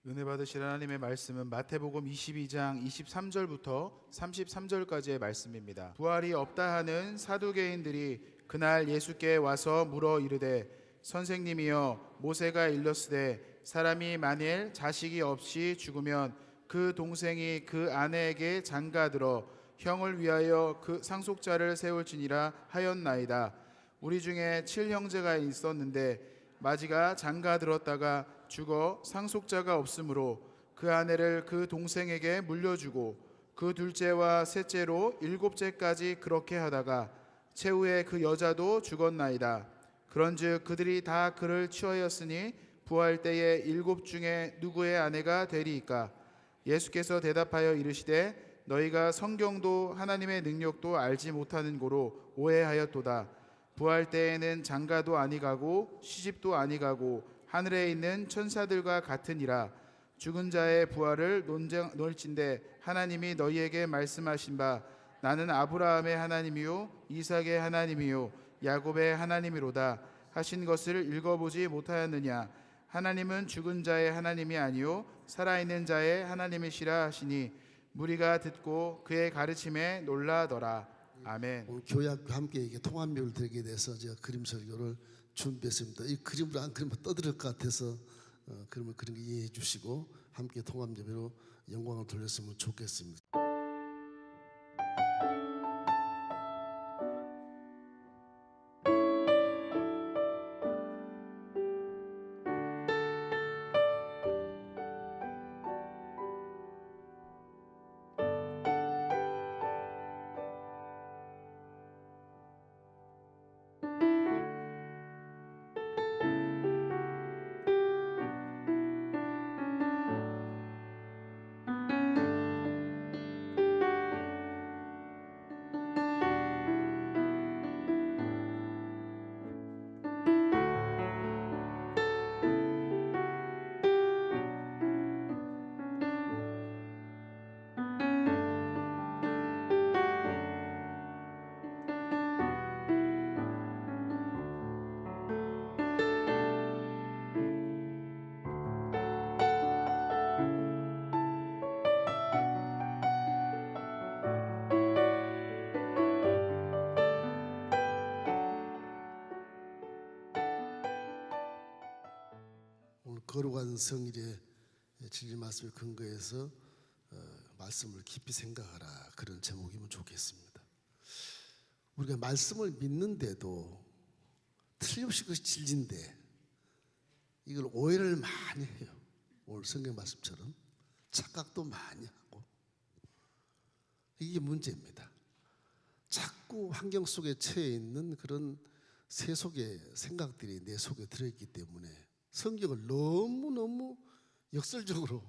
은혜 받으실 하나님의 말씀은 마태복음 22장 23절부터 33절까지의 말씀입니다. 부활이 없다 하는 사두개인들이 그날 예수께 와서 물어 이르되 선생님이여 모세가 일렀으되 사람이 만일 자식이 없이 죽으면 그 동생이 그 아내에게 장가들어 형을 위하여 그 상속자를 세울지니라 하였나이다. 우리 중에 7형제가 있었는데 마지가 장가들었다가 죽어 상속자가 없으므로 그 아내를 그 동생에게 물려주고 그 둘째와 셋째로 일곱째까지 그렇게 하다가 최후에 그 여자도 죽었나이다. 그런즉 그들이 다 그를 취하였으니 부활 때에 일곱 중에 누구의 아내가 되리이까? 예수께서 대답하여 이르시되 너희가 성경도 하나님의 능력도 알지 못하는 고로 오해하였도다. 부활 때에는 장가도 아니가고 시집도 아니가고 하늘에 있는 천사들과 같으니라. 죽은 자의 부활을 논진대 하나님이 너희에게 말씀하신 바 나는 아브라함의 하나님이요 이삭의 하나님이요 야곱의 하나님이로다 하신 것을 읽어보지 못하였느냐? 하나님은 죽은 자의 하나님이 아니요 살아있는 자의 하나님이시라 하시니 무리가 듣고 그의 가르침에 놀라더라. 아멘. 오늘 교회학교 함께 이렇게 통합묘를 드리게 돼서 제가 그림 설교를 준비했습니다. 이 그림으로 안 그리면 떠들 것 같아서 그러면 그런 거 이해해 주시고 함께 통합예배로 영광을 돌렸으면 좋겠습니다. 오늘 거룩한 성일의 진리 말씀을 근거해서 말씀을 깊이 생각하라 그런 제목이면 좋겠습니다. 우리가 말씀을 믿는데도 틀림없이 그것이 진리인데 이걸 오해를 많이 해요. 오늘 성경 말씀처럼 착각도 많이 하고 이게 문제입니다. 자꾸 환경 속에 처해 있는 그런 세속의 생각들이 내 속에 들어있기 때문에 성경을 너무너무 역설적으로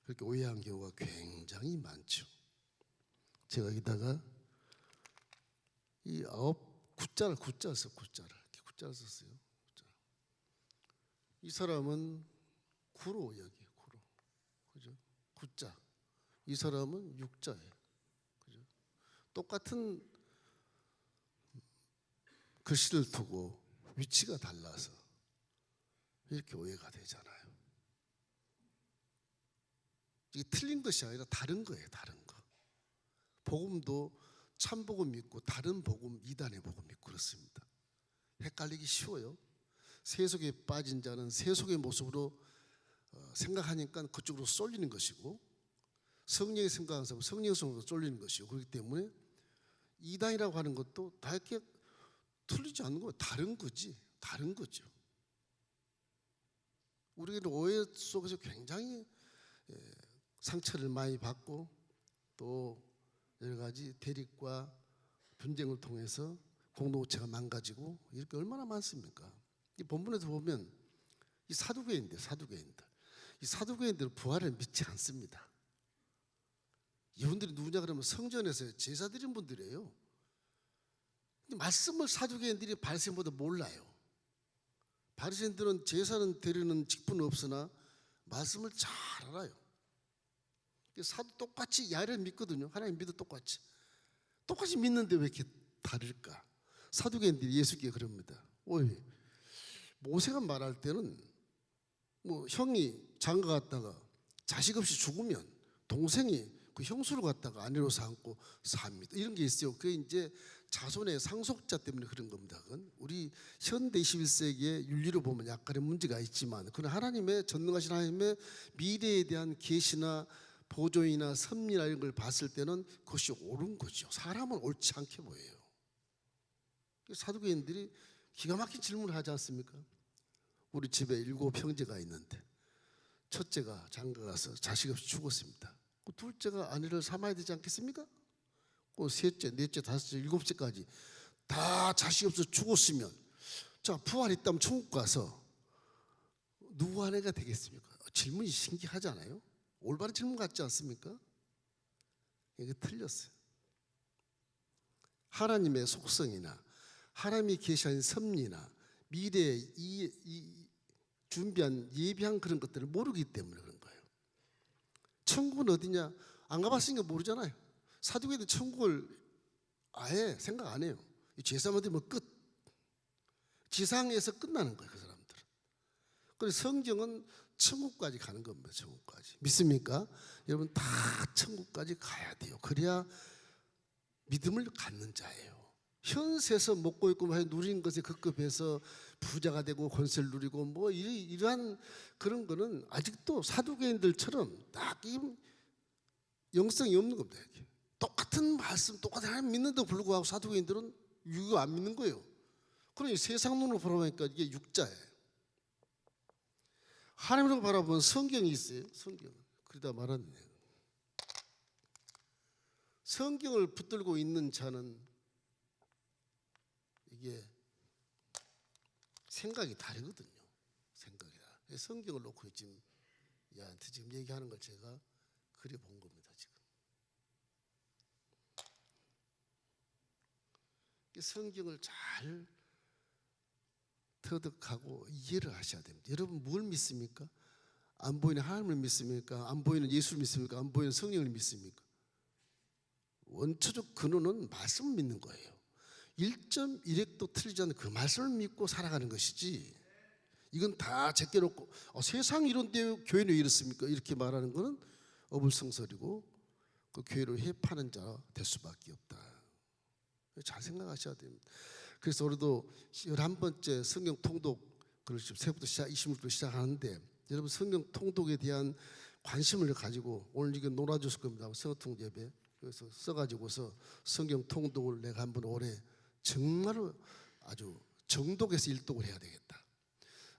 그렇게 오해한 경우가 굉장히 많죠. 제가 여기다가 이 구자를 썼어요. 이 사람은 구로 여기 구로, 그죠? 구자. 이 사람은 육자예요, 그죠? 똑같은 글씨를 두고 위치가 달라서 이렇게 오해가 되잖아요. 이게 틀린 것이 아니라 다른 거예요. 다른 거. 복음도 참복음 있고 다른 복음, 이단의 복음 있고 그렇습니다. 헷갈리기 쉬워요. 세속에 빠진 자는 세속의 모습으로 생각하니까 그쪽으로 쏠리는 것이고 성령의 생각하는 사람은 성령의 속으로 쏠리는 것이고 그렇기 때문에 이단이라고 하는 것도 다 이렇게 틀리지 않는 거예요. 다른 거지. 다른 거죠. 우리가 오해 속에서 굉장히 상처를 많이 받고 또 여러 가지 대립과 분쟁을 통해서 공동체가 망가지고 이렇게 얼마나 많습니까? 이 본문에서 보면 이 사두개인들 이 사두개인들은 부활을 믿지 않습니다. 이분들이 누구냐 그러면 성전에서 제사 드린 분들이에요. 근데 말씀을 사두개인들이 바리새인보다 몰라요. 바리새인들은 제사는 드리는 직분은 없으나 말씀을 잘 알아요. 사도 똑같이 야를 믿거든요. 하나님 믿어 똑같이 믿는데 왜 이렇게 다를까? 사두개인들이 예수께 그럽니다. 모세가 말할 때는 뭐 형이 장가 갔다가 자식 없이 죽으면 동생이 그 형수를 갖다가 아내로 삼고 삽니다. 이런 게 있어요. 그게 이제 자손의 상속자 때문에 그런 겁니다. 그건 우리 현대 21세기의 윤리로 보면 약간의 문제가 있지만, 그건 하나님의 전능하신 하나님의 미래에 대한 계시나 보존이나 섭리나 이런 걸 봤을 때는 그것이 옳은 거죠. 사람은 옳지 않게 보여요. 사두개인들이 기가 막힌 질문을 하지 않습니까? 우리 집에 7 형제가 있는데 첫째가 장가 가서 자식 없이 죽었습니다. 둘째가 아내를 삼아야 되지 않겠습니까? 셋째, 넷째, 다섯째, 7째까지 다 자식 없어 죽었으면, 자, 부활이 있다면 천국 가서 누구 아내가 되겠습니까? 질문이 신기하잖아요. 올바른 질문 같지 않습니까? 이게 틀렸어요. 하나님의 속성이나 하나님이 계시한 섭리나 미래에 준비한 예비한 그런 것들을 모르기 때문에 그런 거예요. 천국은 어디냐? 안 가봤으니까 모르잖아요. 사두개인들 천국을 아예 생각 안 해요. 죄사만 되면 끝. 지상에서 끝나는 거예요, 그 사람들은. 그래서 성경은 천국까지 가는 겁니다. 천국까지. 믿습니까? 여러분, 다 천국까지 가야 돼요. 그래야 믿음을 갖는 자예요. 현세에서 먹고 있고 누린 것에 급급해서 부자가 되고 권세를 누리고 뭐 이러한 그런 거는 아직도 사두개인들처럼 딱 영성이 없는 겁니다. 이렇게. 똑같은 말씀, 똑같은 하나님 믿는데도 불구하고 사두개인들은 이거 안 믿는 거예요. 그러니 세상 눈으로 바라보니까 이게 육자예요. 하나님으로 바라보면 성경이 있어요. 성경. 그러다 말았네. 성경을 붙들고 있는 자는 이게 생각이 다르거든요. 생각이 다르. 성경을 놓고 지금 얘한테 지금 얘기하는 걸 제가 그려본 겁니다. 지금 성경을 잘 터득하고 이해를 하셔야 됩니다. 여러분, 뭘 믿습니까? 안 보이는 하나님을 믿습니까? 안 보이는 예수를 믿습니까? 안 보이는 성령을 믿습니까? 원초적 근원은 말씀을 믿는 거예요. 1.1핵도 틀리지 않는 그 말씀을 믿고 살아가는 것이지, 이건 다 제껴놓고 세상이 이런데 교회는 왜 이렇습니까? 이렇게 말하는 것은 어불성설이고 그 교회를 해파는 자 될 수밖에 없다. 잘 생각하셔야 됩니다. 그래서 우리도 11번째 성경 통독, 그렇죠, 새부터 시작 20분부터 시작하는데, 여러분 성경 통독에 대한 관심을 가지고 오늘 이거 놀아줬을 겁니다. 성통 예배 그래서 써가지고서 성경 통독을 내가 한번 올해 정말로 아주 정독해서 일독을 해야 되겠다.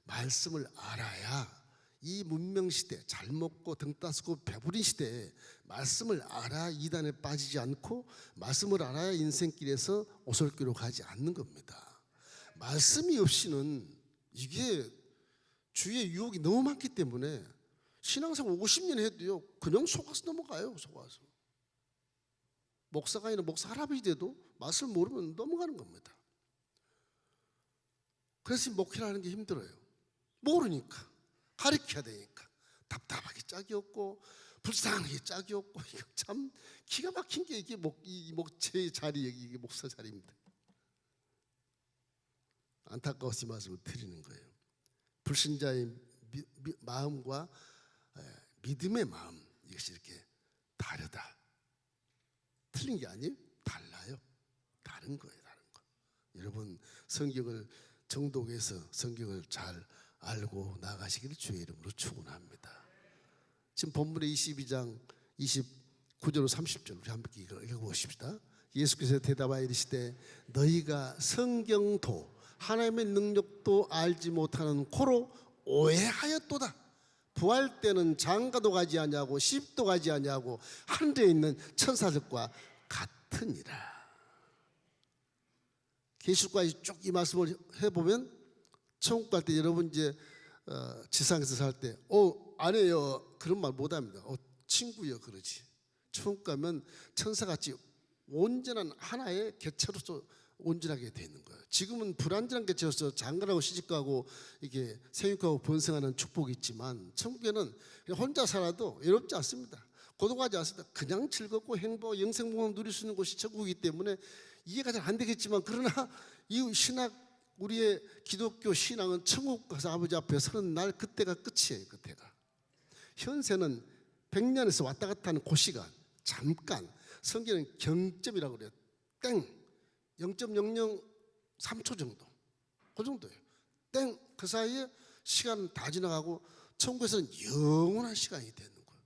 말씀을 알아야 이 문명시대, 잘 먹고 등 따스고 배부린 시대에 말씀을 알아야 이단에 빠지지 않고, 말씀을 알아야 인생길에서 오솔길로 가지 않는 겁니다. 말씀이 없이는 이게 주의 유혹이 너무 많기 때문에 신앙생활 50년 해도요 그냥 속아서 넘어가요. 속아서. 목사가 아니라 목사 할아버지 돼도 말씀을 모르면 넘어가는 겁니다. 그래서 목회를 하는 게 힘들어요. 모르니까, 가르쳐야 되니까 답답하게 짝이 없고 불쌍하게 짝이 없고, 이거 참 기가 막힌 게 이게 이 목재 자리, 이게 목사 자리입니다. 안타까워서 이 말씀을 드리는 거예요. 불신자의 마음과 믿음의 마음, 이것이 이렇게 다르다. 틀린 게 아니에요. 달라요. 다른 거예요. 다른 거. 여러분, 성경을 정독해서 성경을 잘 알고 나가시기를 주의 이름으로 축원합니다. 지금 본문의 22장 29절로 30절 우리 함께 읽어보십시다. 예수께서 대답하여 이르시되 너희가 성경도 하나님의 능력도 알지 못하는 코로 오해하였도다. 부활 때는 장가도 가지 아니하고 시집도 가지 아니하고 하늘에 있는 천사들과 같으니라. 계시록까지 쭉 이 말씀을 해보면 천국 갈 때 여러분 이제 지상에서 살 때 아내요 그런 말 못합니다. 친구요 그러지. 천국 가면 천사같이 온전한 하나의 개체로서 온전하게 되는 거예요. 지금은 불완전한 개체로서 장가라고 시집가고 이게 생육하고 번성하는 축복이 있지만, 천국에는 그냥 혼자 살아도 외롭지 않습니다. 고독하지 않습니다. 그냥 즐겁고 행복하고 영생복을 누릴 수 있는 곳이 천국이기 때문에 이해가 잘 안 되겠지만, 그러나 이 신학, 우리의 기독교 신앙은 천국 가서 아버지 앞에 서는 날, 그때가 끝이에요. 그때가 현세는 100년에서 왔다 갔다 하는 그 시간, 잠깐. 성경은 경점이라고 그래요. 땡 0.003초 정도, 그 정도예요. 땡, 그 사이에 시간은 다 지나가고 천국에서는 영원한 시간이 되는 거예요.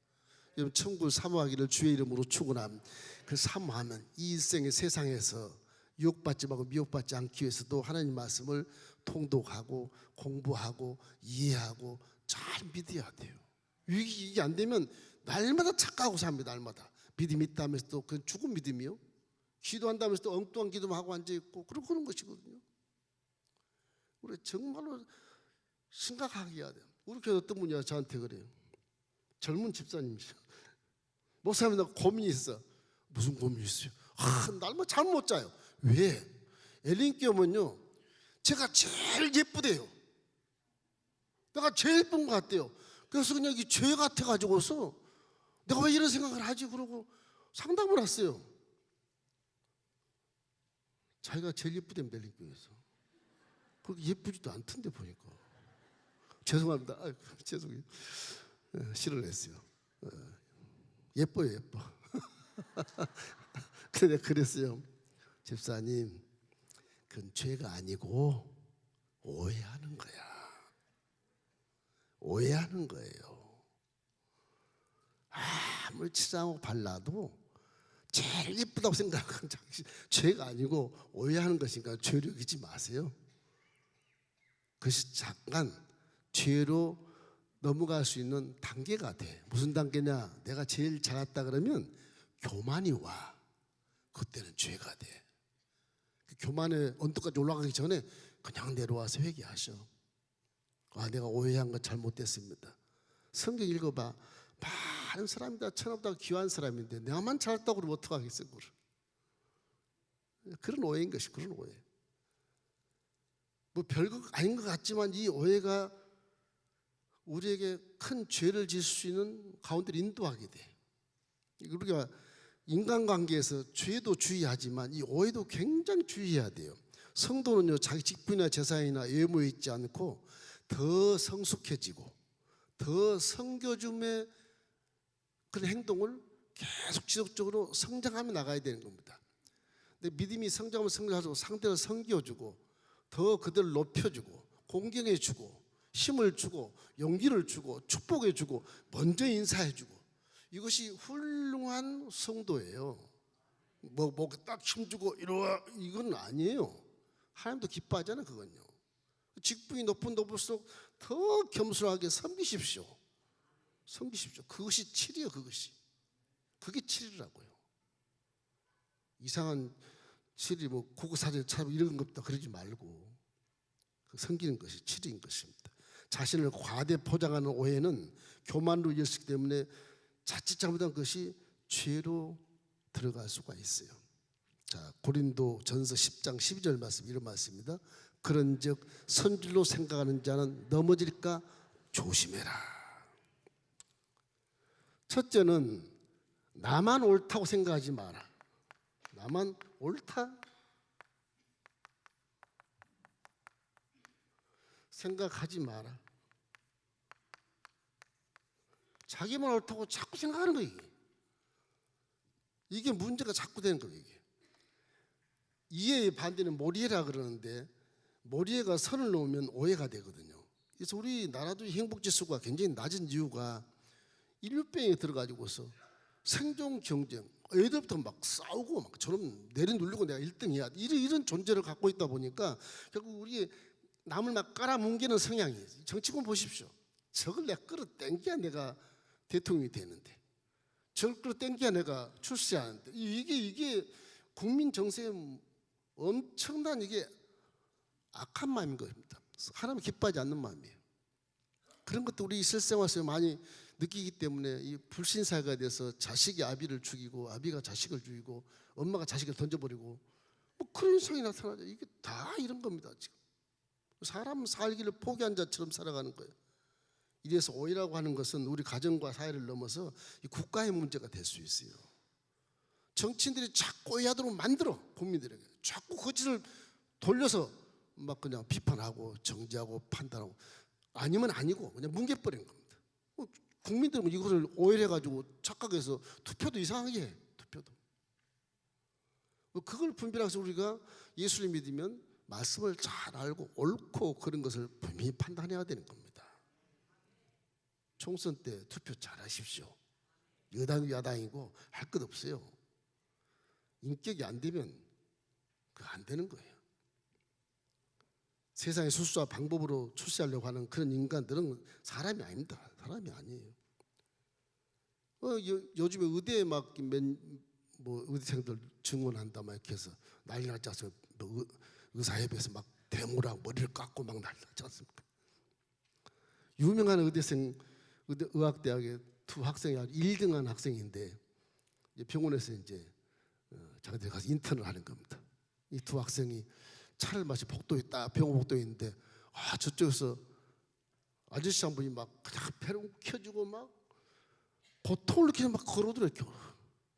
여러분, 천국을 사모하기를 주의 이름으로 축원함. 그 사모하면 이 일생의 세상에서 유혹받지 말고 미혹받지 않기 위해서도 하나님 말씀을 통독하고 공부하고 이해하고 잘 믿어야 돼요. 이게 안 되면 날마다 착각하고 삽니다. 날마다 믿음이 있다면서도 그 죽은 믿음이요. 기도한다면서도 엉뚱한 기도만 하고 앉아있고 그런 것이거든요. 우리 정말로 심각하게 해야 돼요. 우리 교회 어떤 분이 저한테 그래요. 젊은 집사님이죠. 목사님, 나 고민이 있어. 무슨 고민이 있어요? 날마다 잠 못 자요. 왜? 엘린교 오면요, 제가 제일 예쁘대요. 내가 제일 예쁜 것 같대요. 그래서 그냥 이게 죄 같아가지고서 내가 왜 이런 생각을 하지? 그러고 상담을 했어요. 자기가 제일 예쁘대요, 엘린교에서. 그렇게 예쁘지도 않던데 보니까. 죄송합니다. 죄송해요. 실언을 했어요. 예뻐요, 예뻐. 근데 그랬어요. 집사님, 그건 죄가 아니고 오해하는 거야. 오해하는 거예요. 아무리 치장하고 발라도 제일 예쁘다고 생각하는 죄가 아니고 오해하는 것이니까 죄로 여기지 마세요. 그것이 잠깐 죄로 넘어갈 수 있는 단계가 돼. 무슨 단계냐? 내가 제일 잘났다 그러면 교만이 와. 그때는 죄가 돼. 교만의 언덕까지 올라가기 전에 그냥 내려와서 회개하셔. 내가 오해한 거 잘못됐습니다. 성경 읽어봐. 많은 사람이 다 천하보다 귀한 사람인데 내가만 잘났다고 그러면 어떡하겠어요? 그런 오해인 것이, 그런 오해. 뭐 별거 아닌 것 같지만 이 오해가 우리에게 큰 죄를 지을 수 있는 가운데를 인도하게 돼. 우리가 인간관계에서 죄도 주의하지만 이 오해도 굉장히 주의해야 돼요. 성도는요, 자기 직분이나 재산이나 외모에 있지 않고 더 성숙해지고 더 성교줌의 그런 행동을 계속 지속적으로 성장하며 나가야 되는 겁니다. 근데 믿음이 성장하면 성장하고 상대를 섬겨주고 더 그들을 높여주고 공경해주고 힘을 주고 용기를 주고 축복해주고 먼저 인사해주고, 이것이 훌륭한 성도예요. 뭐 딱 힘주고 이러와, 이건 아니에요. 하나님도 기뻐하잖아요. 그건요. 직분이 높을수록 더 겸손하게 섬기십시오. 섬기십시오. 그것이 칠이에요. 그게 칠이라고요. 이상한 칠이 뭐 구구사진 참 이런 것도 그러지 말고 섬기는 것이 칠인 것입니다. 자신을 과대 포장하는 오해는 교만으로 이어지기 때문에 자칫 잘못한 것이 죄로 들어갈 수가 있어요. 자, 고린도전서 10장 12절 말씀, 이런 말씀입니다. 그런즉 선질로 생각하는 자는 넘어질까 조심해라. 첫째는 나만 옳다고 생각하지 마라. 나만 옳다 생각하지 마라. 자기만 옳다고 자꾸 생각하는 거예요. 이게 문제가 자꾸 되는 거예요. 이해의 반대는 모리해라 그러는데, 모리해가 선을 놓으면 오해가 되거든요. 그래서 우리나라도 행복지수가 굉장히 낮은 이유가 인류병에 들어가지고서 생존 경쟁, 애들부터 막 싸우고 막 저놈 내려누르고 내가 1등 해야 돼, 이런 존재를 갖고 있다 보니까 결국 우리 남을 막 깔아뭉개는 성향이에요. 정치권 보십시오. 저걸 내가 끌어당겨야 내가 대통령이 되는데, 저걸 끌어당겨야 내가 출세하는데, 이게 국민 정세에 엄청난 이게 악한 마음인 겁니다. 하나님 기뻐하지 않는 마음이에요. 그런 것도 우리 실생활에서 많이 느끼기 때문에 이 불신사회가 돼서 자식이 아비를 죽이고 아비가 자식을 죽이고 엄마가 자식을 던져버리고 뭐 그런 현상이 나타나죠. 이게 다 이런 겁니다. 지금 사람 살기를 포기한 자처럼 살아가는 거예요. 이래서 오해라고 하는 것은 우리 가정과 사회를 넘어서 이 국가의 문제가 될 수 있어요. 정치인들이 자꾸 오해하도록 만들어. 국민들에게 자꾸 거짓을 돌려서 막 그냥 비판하고 정죄하고 판단하고, 아니면 아니고 그냥 뭉개버리는 겁니다. 국민들은 이것을 오해해가지고 착각해서 투표도 이상하게 해. 투표도. 그걸 분별해서 우리가 예수를 믿으면 말씀을 잘 알고 옳고 그런 것을 분명히 판단해야 되는 겁니다. 총선 때 투표 잘 하십시오. 여당 야당이고 할 것 없어요. 인격이 안 되면 그거 안 되는 거예요. 세상의 수수와 방법으로 출세하려고 하는 그런 인간들은 사람이 아닙니다. 사람이 아니에요. 요즘에 의대에 막 의대생들 증원한다 막 이렇게 해서 난리 났지 않습니까? 의사협회에서 막 데모라고 머리를 깎고 막 난리 났지 않습니까? 유명한 의학대학의 두 학생이 아주 1등한 학생인데 병원에서 이제 자기들이 가서 인턴을 하는 겁니다. 이 두 학생이 차를 마시 복도에 딱 병원 복도에 있는데 저쪽에서 아저씨 한 분이 막 그냥 배를 움켜쥐고 막 고통을 느끼는 막 걸어들었죠.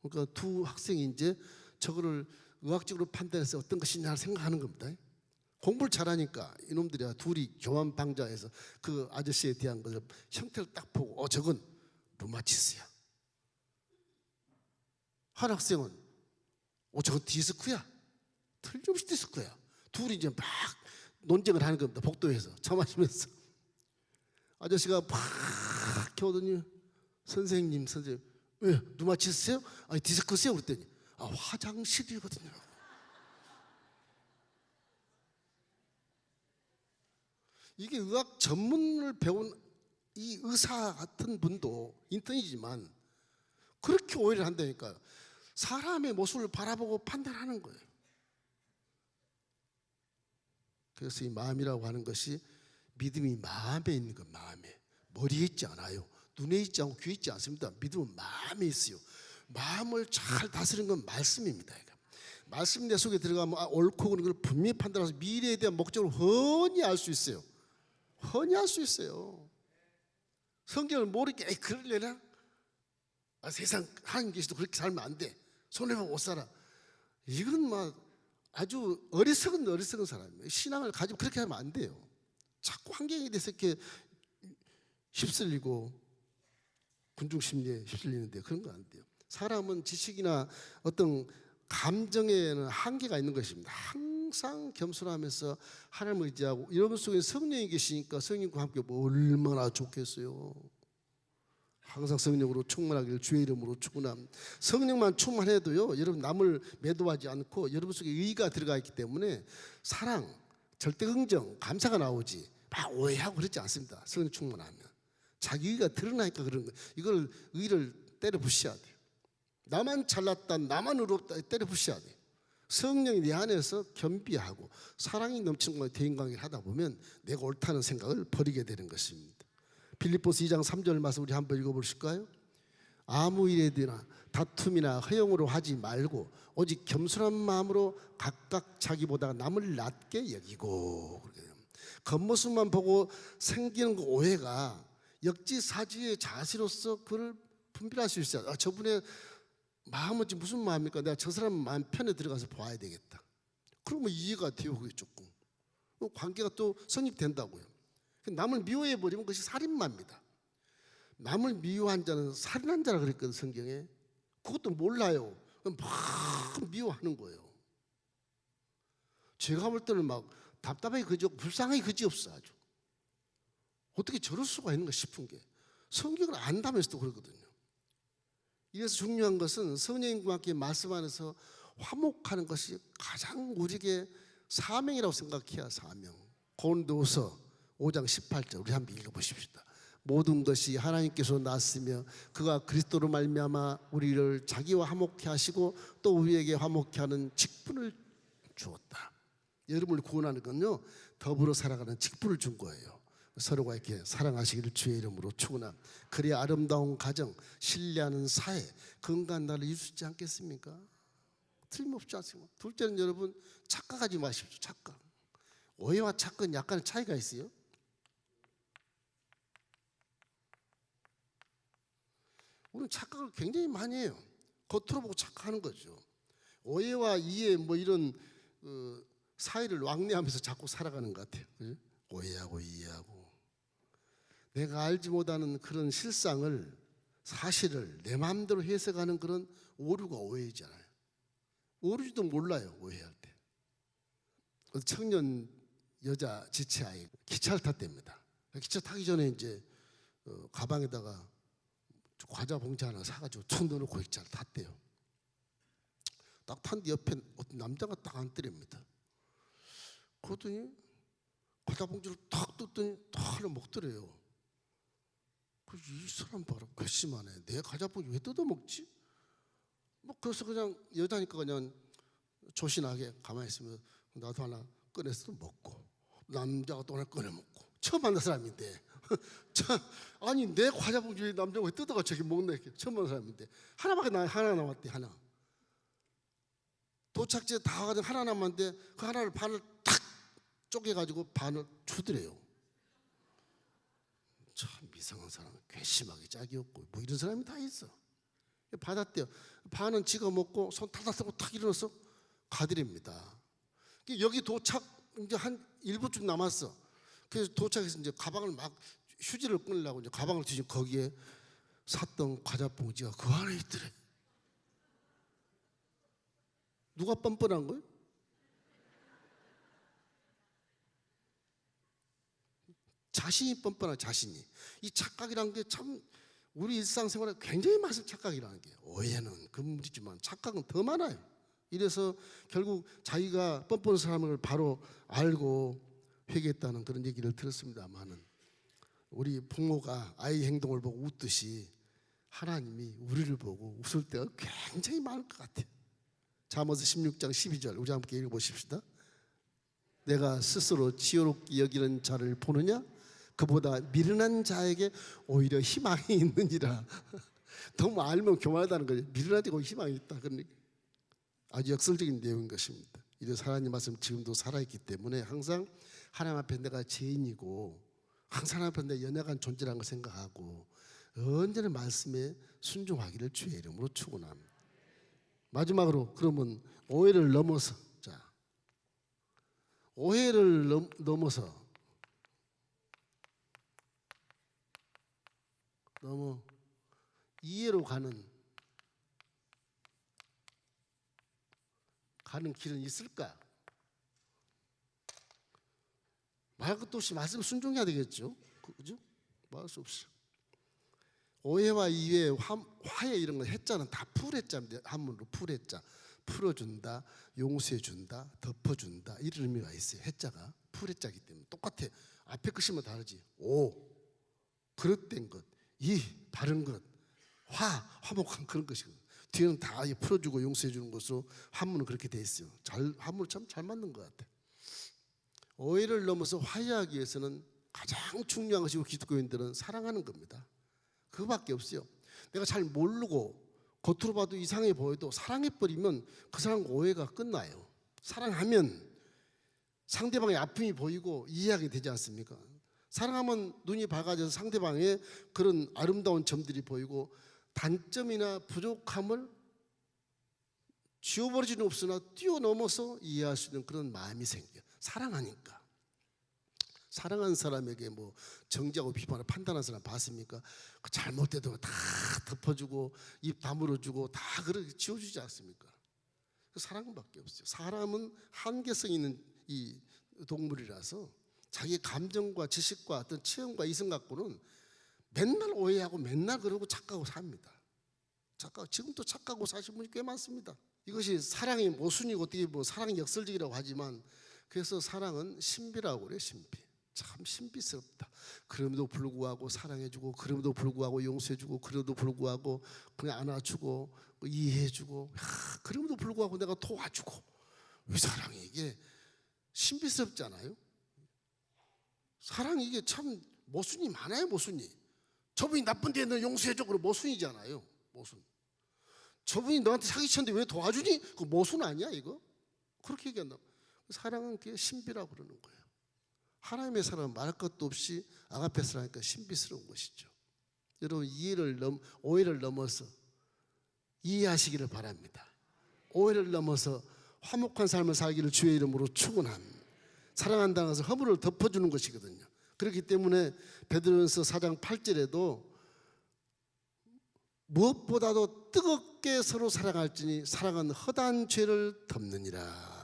그러니까 두 학생이 이제 저거를 의학적으로 판단해서 어떤 것이냐 생각하는 겁니다. 공부를 잘하니까 이놈들이 둘이 교환방자해서 그 아저씨에 대한 것을 형태를 딱 보고 저건 류마티스야. 한 학생은 저건 디스크야. 틀림없이 디스크야. 둘이 이제 막 논쟁을 하는 겁니다. 복도에서 차 마시면서 아저씨가 막 겨우더니 선생님 왜 류마티스세요? 아니 디스크세요? 그랬더니 화장실이거든요. 이게 의학 전문을 배운 이 의사 같은 분도 인턴이지만 그렇게 오해를 한다니까요. 사람의 모습을 바라보고 판단하는 거예요. 그래서 이 마음이라고 하는 것이 믿음이 마음에 있는 것, 마음에. 머리에 있지 않아요. 눈에 있지 않고 귀에 있지 않습니다. 믿음은 마음에 있어요. 마음을 잘 다스리는 건 말씀입니다. 말씀 내 속에 들어가면 옳고 그런 걸 분명히 판단해서 미래에 대한 목적을 훤히 알 수 있어요. 훤히 알 수 있어요. 성경을 모르게 그러려나? 세상 하나님 계시도 그렇게 살면 안 돼. 손해보고 못 살아. 이건 막 아주 어리석은 사람이에요. 신앙을 가지고 그렇게 하면 안 돼요. 자꾸 환경에 대해서 이렇게 휩쓸리고 군중심리에 휩쓸리는데 그런 거 안 돼요. 사람은 지식이나 어떤 감정에는 한계가 있는 것입니다. 항상 겸손하면서 하나님을 의지하고 여러분 속에 성령이 계시니까 성령과 함께 얼마나 좋겠어요. 항상 성령으로 충만하기를 주의 이름으로 축원합니다. 성령만 충만해도요, 여러분 남을 매도하지 않고 여러분 속에 의가 들어가 있기 때문에 사랑, 절대 긍정, 감사가 나오지 막 오해하고 그러지 않습니다. 성령 충만하면 자기 의가 드러나니까 그런 거예요. 이걸 의를 때려 부셔야 돼요. 나만 잘났다, 나만 의롭다 때려 부셔야 돼요. 성령이 내 안에서 겸비하고 사랑이 넘치는 것과 대인관계를 하다 보면 내가 옳다는 생각을 버리게 되는 것입니다. 빌립보서 2장 3절 말씀 우리 한번 읽어보실까요? 아무 일에나 다툼이나 허영으로 하지 말고 오직 겸손한 마음으로 각각 자기보다 남을 낮게 여기고. 겉모습만 보고 생기는 그 오해가 역지사지의 자세로서 그를 분별할 수 있어요. 저분의 마음은 지금 무슨 마음입니까? 내가 저 사람 마음 편에 들어가서 봐야 되겠다. 그러면 이해가 돼요. 그게 조금 관계가 또 성립된다고요. 남을 미워해버리면 그것이 살인마입니다. 남을 미워한 자는 살인한 자라 그랬거든 성경에. 그것도 몰라요. 막 미워하는 거예요. 제가 볼 때는 막 답답하게 그지없고 불쌍하게 그지없어 아주. 어떻게 저럴 수가 있는가 싶은 게 성경을 안다면서도 그러거든요. 이래서 중요한 것은 성령님과 함께 말씀 안에서 화목하는 것이 가장 우리에게 사명이라고 생각해야 사명. 고린도후서 5장 18절 우리 한번 읽어보십시다. 모든 것이 하나님께서 났으며 그가 그리스도로 말미암아 우리를 자기와 화목케 하시고 또 우리에게 화목케 하는 직분을 주었다. 여러분을 구원하는 건요 더불어 살아가는 직분을 준 거예요. 서로가 이렇게 사랑하시기를 주의 이름으로 축원합니다. 그래야 아름다운 가정, 신뢰하는 사회, 건강한 나라를 이룰 수 있지 않겠습니까? 틀림없지 않습니까? 둘째는 여러분 착각하지 마십시오. 착각. 오해와 착각은 약간의 차이가 있어요. 우리는 착각을 굉장히 많이 해요. 겉으로 보고 착각하는 거죠. 오해와 이해 이런 사이를 왕래하면서 자꾸 살아가는 것 같아요. 오해하고 이해하고. 내가 알지 못하는 그런 실상을, 사실을 내 마음대로 해석하는 그런 오류가 오해이잖아요. 오류지도 몰라요, 오해할 때. 청년 여자 지체아이 기차를 탔답니다. 기차 타기 전에 이제 가방에다가 과자 봉지 하나 사가지고 툭 넣어놓고 기차를 탔대요. 딱 탄 뒤 옆에 어떤 남자가 딱 앉더랍니다. 그러더니 과자 봉지를 탁 뜯더니 탁 하나 먹더래요. 이 사람 봐라, 괘씸하네. 내 과자 봉지 왜 뜯어먹지? 뭐 그래서 그냥 여자니까 그냥 조신하게 가만히 있으면 나도 하나 꺼내서 먹고, 남자가 또 하나 꺼내 먹고. 처음 만난 사람인데 아니 내 과자 봉지 남자가 왜 뜯어가 저기 먹나, 이렇게 처음 만난 사람인데 하나밖에 하나 남았대. 하나 도착지에 다 와가지고 하나 남았는데 그 하나를 반을 탁 쪼개가지고 반을 주더래요. 참 이상한 사람, 괘씸하게 짝이 없고 뭐 이런 사람이 다 있어. 받았대요. 반은 지가 먹고 손 타다 쓰고 탁 일어나서 가더랍니다. 여기 도착 이제 한 1분쯤 남았어. 그래서 도착해서 이제 가방을 막 휴지를 끊으려고 이제 가방을 뒤지고 거기에 샀던 과자 봉지가 그 안에 있더래. 누가 뻔뻔한 거예요? 자신이 뻔뻔한, 자신이. 이 착각이라는 게 참 우리 일상생활에 굉장히 많은 착각이라는 게, 오해는 금물이지만 착각은 더 많아요. 이래서 결국 자기가 뻔뻔한 사람을 바로 알고 회개했다는 그런 얘기를 들었습니다만은, 우리 부모가 아이 행동을 보고 웃듯이 하나님이 우리를 보고 웃을 때가 굉장히 많을 것 같아요. 잠언서 16장 12절 우리 함께 읽어보십시다. 내가 스스로 지혜롭게 여기는 자를 보느냐? 그보다 미련한 자에게 오히려 희망이 있느니라. 너무 알면 교만하다는 거죠. 미련하고 희망이 있다. 그러니까 아주 역설적인 내용인 것입니다. 이래서 하나님 말씀 지금도 살아있기 때문에 항상 하나님 앞에 내가 죄인이고 항상 하나님 앞에 내가 연약한 존재라는 걸 생각하고 언제나 말씀에 순종하기를 주의 이름으로 축원합니다. 마지막으로 그러면 오해를 넘어서, 자, 오해를 넘어서 이해로 가는 길은 있을까? 말 것도 없이 말씀 순종해야 되겠죠. 그죠? 말할 수 없이. 오해와 이해, 화해 이런 거 해자는 다 풀해자인데, 한문으로 풀해자. 풀어준다, 용서해준다, 덮어준다 이런 의미가 있어요. 해자가 풀해자이기 때문에 똑같아. 앞에 것이면 다르지. 오, 그릇된 것, 이, 바른 것, 화목한 그런 것이거든요. 뒤에는 다 풀어주고 용서해주는 것으로 한문은 그렇게 돼 있어요. 한문을 참 잘 맞는 것 같아요. 오해를 넘어서 화해하기 위해서는 가장 중요한 것이 우리 기독교인들은 사랑하는 겁니다. 그거밖에 없어요. 내가 잘 모르고 겉으로 봐도 이상해 보여도 사랑해버리면 그 사람과 오해가 끝나요. 사랑하면 상대방의 아픔이 보이고 이해하게 되지 않습니까? 사랑하면 눈이 밝아져서 상대방의 그런 아름다운 점들이 보이고 단점이나 부족함을 지워버리지는 없으나 뛰어넘어서 이해할 수 있는 그런 마음이 생겨요. 사랑하니까. 사랑하는 사람에게 뭐 정죄하고 비판을 판단하는 사람 봤습니까? 그 잘못돼도 다 덮어주고 입 다물어주고 다 그렇게 지워주지 않습니까? 그 사랑밖에 없어요. 사람은 한계성 있는 이 동물이라서 자기 감정과 지식과 어떤 체험과 이성 갖고는 맨날 오해하고 맨날 그러고 착각하고 삽니다. 지금도 착각하고 사신 분이 꽤 많습니다. 이것이 사랑의 모순이고 어떻게 뭐 사랑의 역설적이라고 하지만, 그래서 사랑은 신비라고 그래요. 신비. 참 신비스럽다. 그럼에도 불구하고 사랑해주고, 그럼에도 불구하고 용서해주고, 그럼에도 불구하고 그냥 안아주고 이해해주고, 그럼에도 불구하고 내가 도와주고. 이 사랑이 이게 신비스럽잖아요. 사랑이 이게 참 모순이 많아요. 모순이. 저분이 나쁜데 너 용서해줘. 그럼 모순이잖아요. 모순. 저분이 너한테 사기쳤는데 왜 도와주니? 그 모순 아니야 이거? 그렇게 얘기한다. 사랑은 그게 신비라고 그러는 거예요. 하나님의 사랑은 말할 것도 없이 아가페 사랑이니까 신비스러운 것이죠. 여러분 오해를 넘어서 이해하시기를 바랍니다. 오해를 넘어서 화목한 삶을 살기를 주의 이름으로 축원합니다. 사랑한다는 것은 허물을 덮어주는 것이거든요. 그렇기 때문에 베드로전서 4장 8절에도 무엇보다도 뜨겁게 서로 사랑할지니 사랑은 허다한 죄를 덮느니라.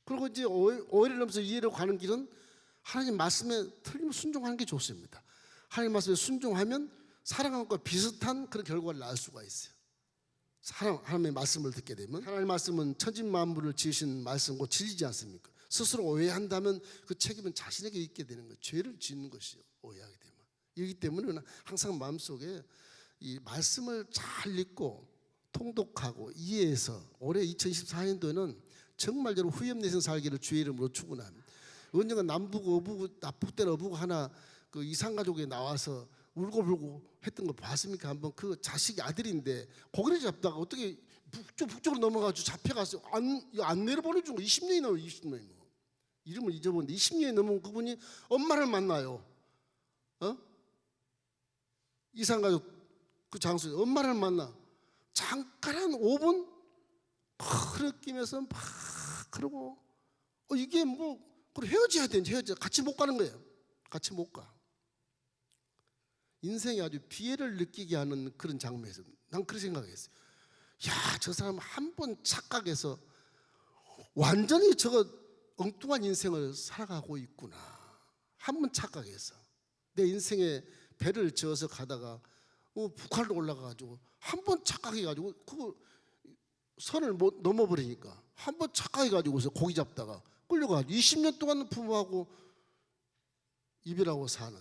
그리고 이제 오해를 넘어서 이해로 가는 길은 하나님 말씀에 틀림없이 순종하는 게 좋습니다. 하나님 말씀에 순종하면 사랑하는 것과 비슷한 그런 결과를 낳을 수가 있어요. 하나님의 말씀을 듣게 되면, 하나님의 말씀은 천지만물을 지으신 말씀고 진리지 않습니까? 스스로 오해한다면 그 책임은 자신에게 있게 되는 거예요. 죄를 짓는 것이요, 오해하게 되면. 이기 때문에 항상 마음속에 이 말씀을 잘 읽고 통독하고 이해해서 올해 2024년도에는 정말대로 후염내신 살기를 주의 이름으로 축원합니다. 언젠가 남부고 어부고 납북된 어부가 하나 그 이산가족에 나와서 울고불고 했던 거 봤습니까? 한번 그 자식이 아들인데 고기를 잡다가 어떻게 북쪽으로 넘어가지고 잡혀가서 안 내려보내준 거 20년이 넘어. 20년이 넘어. 이름을 잊어버렸는데 20년이 넘은 그분이 엄마를 만나요. 이산가족 그 장소에 엄마를 만나 잠깐 한 5분 흐느끼면서 막 그러고 이게 뭐 헤어져야 되는지 헤어져 같이 못 가는 거예요. 같이 못 가. 인생이 아주 비애를 느끼게 하는 그런 장면에서 난 그렇게 생각했어요. 야, 저 사람 한 번 착각해서 완전히 저거 엉뚱한 인생을 살아가고 있구나. 한 번 착각해서 내 인생에 배를 저어서 가다가 북한으로 올라가가지고 한 번 착각해가지고 그 선을 못 넘어버리니까 한 번 착각해가지고서 고기 잡다가 끌려가지고 20년 동안 부모하고 이별하고 사는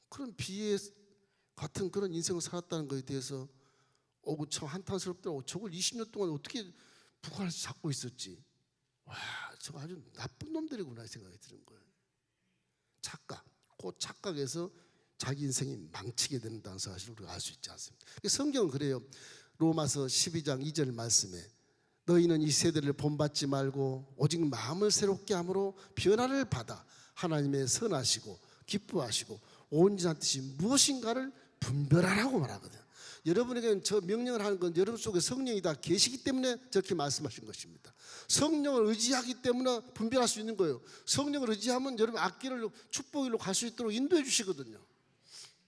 그런 비애 같은 그런 인생을 살았다는 것에 대해서 참 한탄스럽더라고. 저걸 20년 동안 어떻게 북한에서 잡고 있었지. 와, 저거 아주 나쁜 놈들이구나 생각이 드는 거예요. 착각, 그 착각에서 자기 인생이 망치게 된다는 사실을 우리가 알 수 있지 않습니까? 성경은 그래요. 로마서 12장 2절 말씀에 너희는 이 세대를 본받지 말고 오직 마음을 새롭게 함으로 변화를 받아 하나님의 선하시고 기뻐하시고 온전한 뜻이 무엇인가를 분별하라고 말하거든요. 여러분에게는 저 명령을 하는 건 여러분 속에 성령이 다 계시기 때문에 저렇게 말씀하신 것입니다. 성령을 의지하기 때문에 분별할 수 있는 거예요. 성령을 의지하면 여러분 앞길을 축복일로 갈 수 있도록 인도해 주시거든요.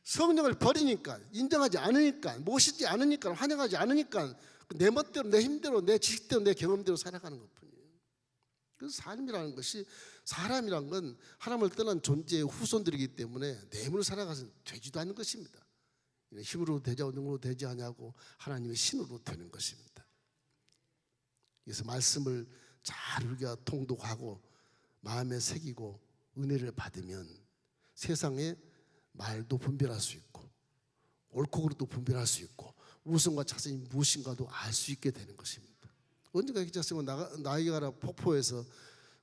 성령을 버리니까, 인정하지 않으니까, 모시지 않으니까, 환영하지 않으니까 내 멋대로, 내 힘대로, 내 지식대로, 내 경험대로 살아가는 것뿐이에요. 그래서 삶이라는 것이, 사람이란 건 하나님을 떠난 존재의 후손들이기 때문에 내 힘으로 살아가서 되지도 않는 것입니다. 힘으로 되자고 능으로 되지 않냐고 하나님의 신으로 되는 것입니다. 그래서 말씀을 잘 우리가 통독하고 마음에 새기고 은혜를 받으면 세상에 말도 분별할 수 있고 옳고 그름도 분별할 수 있고 우성과 차선이 무엇인가도 알 수 있게 되는 것입니다. 언젠가 기자쌤은 나이아가라 폭포에서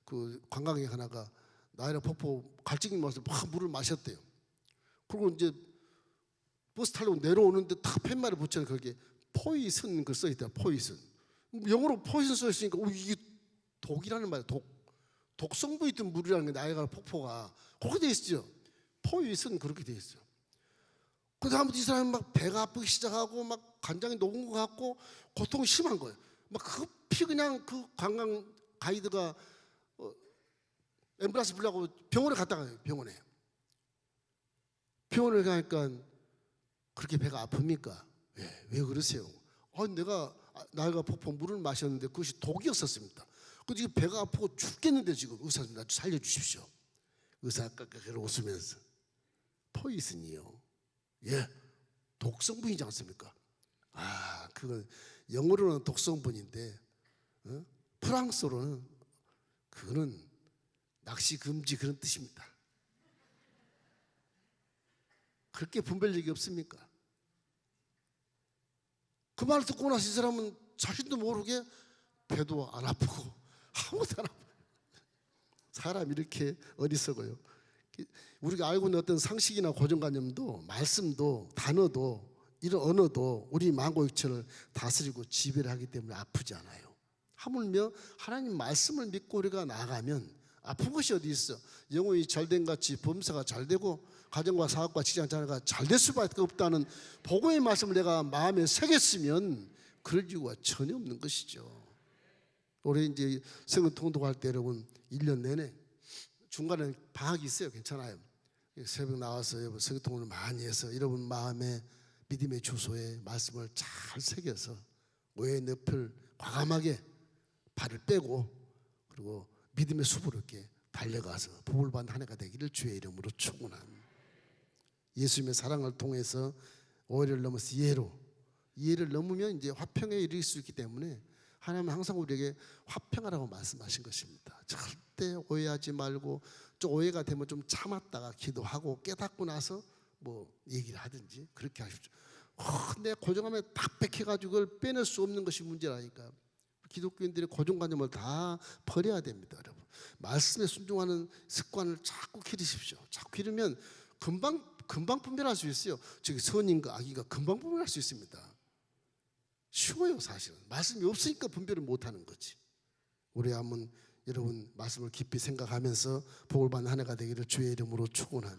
그 관광객 하나가 나이아가라 폭포 갈증이 나서 막 물을 마셨대요. 그리고 이제 버스 타려고 내려오는데 딱 팻말을 붙여서 거기에 포이슨 그 써있다. 포이슨. 영어로 포이슨 써있으니까 이게 독이라는 말이야. 독성부 있던 물이라는 게 나이아가라 폭포가 그렇게 돼 있죠. 포이슨 그렇게 돼 있어요. 그 다음부터 이 사람은 막 배가 아프기 시작하고 막 간장이 녹은 것 같고 고통이 심한 거예요. 막 급히 그냥 그 관광 가이드가 앰뷸런스 부르려고 병원에 갔다가 병원에 가니까 그렇게 배가 아픕니까? 왜 그러세요? 내가 나이아가라 폭포 물을 마셨는데 그것이 독이었었습니다. 그래서 배가 아프고 죽겠는데 지금 의사님 나 살려주십시오. 의사가 웃으면서 포이슨이요. 독성분이지 않습니까? 그건 영어로는 독성분인데 프랑스어로는 그거는 낚시 금지 그런 뜻입니다. 그렇게 분별력이 없습니까? 그 말을 듣고 나서 이 사람은 자신도 모르게 배도 안 아프고 아무것도 안 아파요. 사람이 이렇게 어리석어요. 우리가 알고 있는 어떤 상식이나 고정관념도 말씀도 단어도 이런 언어도 우리 마음과 육체를 다스리고 지배를 하기 때문에 아프지 않아요. 하물며 하나님 말씀을 믿고 우리가 나아가면 아픈 것이 어디 있어. 영혼이 잘된 같이 범사가 잘되고 가정과 사업과 직장 자녀가 잘될 수밖에 없다는 복음의 말씀을 내가 마음에 새겼으면 그럴 이유가 전혀 없는 것이죠. 올해 이제 성경 통독할 때 여러분 1년 내내 중간에 방학이 있어요. 괜찮아요. 새벽 나와서 여러분 성경통을 많이 해서 여러분 마음에 믿음의 주소에 말씀을 잘 새겨서 오해의 늪을 과감하게 발을 빼고 그리고 믿음의 숲으로 이렇게 달려가서 복을 받는 한 해가 되기를 주의 이름으로 축원합니다. 예수님의 사랑을 통해서 오해를 넘어서 이해를 넘으면 이제 화평에 이를 수 있기 때문에 하나님은 항상 우리에게 화평하라고 말씀하신 것입니다. 절대 오해하지 말고 좀 오해가 되면 좀 참았다가 기도하고 깨닫고 나서 뭐 얘기를 하든지 그렇게 하십시오. 내 고정함에 딱 박혀가지고 그걸 빼낼 수 없는 것이 문제라니까. 기독교인들의 고정관념을 다 버려야 됩니다, 여러분. 말씀에 순종하는 습관을 자꾸 기르십시오. 자꾸 기르면 금방 분별할 수 있어요. 저기 선인과 악인가 금방 분별할 수 있습니다. 쉬워요, 사실은. 말씀이 없으니까 분별을 못하는 거지. 우리 한번 여러분 말씀을 깊이 생각하면서 복을 받는 한 해가 되기를 주의 이름으로 축원합니다.